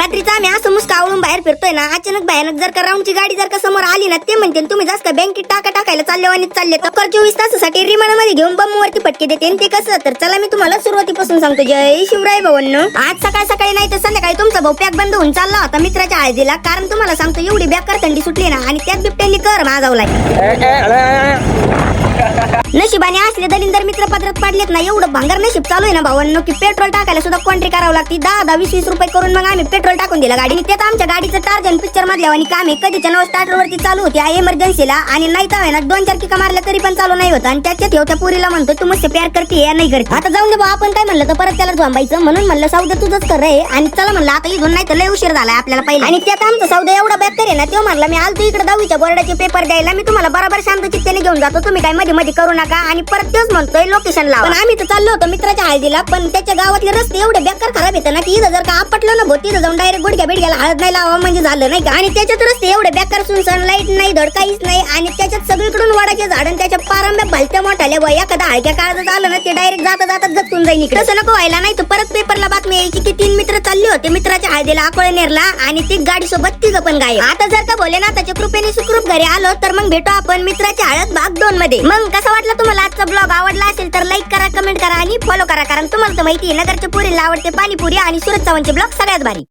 रात्रीचा आम्ही असं मुस्कावळून बाहेर फिरतोय ना, अचानक भयानक जर का राऊंडची गाडी जर का समोर आली ना, ते म्हणते तुम्ही जास्त बँकेत टाकायला चालले आणि चालले तर 24 तासासाठी रिमांडमध्ये घेऊन बमवरती फटके देते. ते कसं तर चला मी तुम्हाला सुरुवातीपासून सांगतो. जय शिवराय भावांनो. आज सकाळ सकाळी नाही तर संध्याकाळी तुमचा भाऊ पॅक बंद होऊन चालला होता मित्राच्या हळदीला. कारण तुम्हाला सांगतो एवढी बेकार थंडी सुटली ना, आणि त्यात बिबट्यांनी कर माजावलाय. नशिबाने असले दलिंदर मित्र पदरात पडलेत ना, एवढं भांगार नशीब चालू आहे ना भावांनो, की पेट्रोल टाकायला सुद्धा कॉन्ट्री करावं लागते. 10-20 रुपये करून मग आम्ही पेट्रोल टाकून दिला गाडी. त्यात आमच्या गाडीचं टार्जन पिक्चर मधल्या आणि काम आहे. कधीच्या नव स्टार्टर वरती चालू होती इमर्जन्सीला, आणि नाही तर ना 2-4 किका मारल्या तरी पण चालू नाही होत. आणि त्याच्यात त्या पुरीला म्हणतो तू मस्त प्यार करते या नाही करते. आता जाऊन दे भाऊ, आपण काय म्हणलं तर परत त्याला थांबायचं. म्हणून म्हणलं सौदा तुझंच कर रे. आणि चला म्हणलं आता इथून नाही तर लय उशीर झालाय आपल्याला पहिला. आणि त्यात आमचा सौदा एवढा बेकार आहे ना, तो म्हणला मी आलतो इकडे 10वीच्या बोर्डाचे पेपर द्यायला, मी तुम्हाला बरोबर शांत चित्ताने घेऊन जातो, तुम्ही काय मध्ये मध्ये करू नका. आणि परत तेच म्हणतोय लोकेशन लावा. पण आम्ही तर चाललो होतो मित्राच्या हळदीला, पण त्याच्या गावातले रस्ते एवढे बेकार खराब येतात ना, की इथं जर का आपटलं ना भो, तिथं जाऊन डायरेक्ट गुडघ्या बिडघ्याला हळद नाही लावा म्हणजे झालं नाही का. आणि त्याच्यात रस्ते एवढे बेकार सुनसान, लाईट नाही धड काहीच नाही. आणि त्याच्यात सगळीकडून वडाचे झाड, त्याच्या पारंब्या भलत्या मोठ्याल्या वया एखादा हलक्या काळात आलं ना, ते डायरेक्ट जाता गचून जाईल इकडे. तसं नको व्हायला, नाही तर परत पेपरला बातमी यायची की 3 मित्र चालले होते मित्राच्या हळदीला अकोळनेरला, आणि ती गाडी सोबत तिघं पण गायब. आता जर का भोलेनाथाच्या कृपेने सुखरूप घरी आलो तर मग भेटू आपण मित्राच्या हळद भाग 2 मध्ये. मग कसा वाटला तुम्हाला आजचा ब्लॉग? आवडला असेल तर लाईक करा, कमेंट करा आणि फॉलो करा. कारण तुम्हाला तर माहिती आहे नगरच्या पुरीला आवडते पाणीपुरी, आणि सुरत चव्हाणचे ब्लॉग सगळ्यात भारी.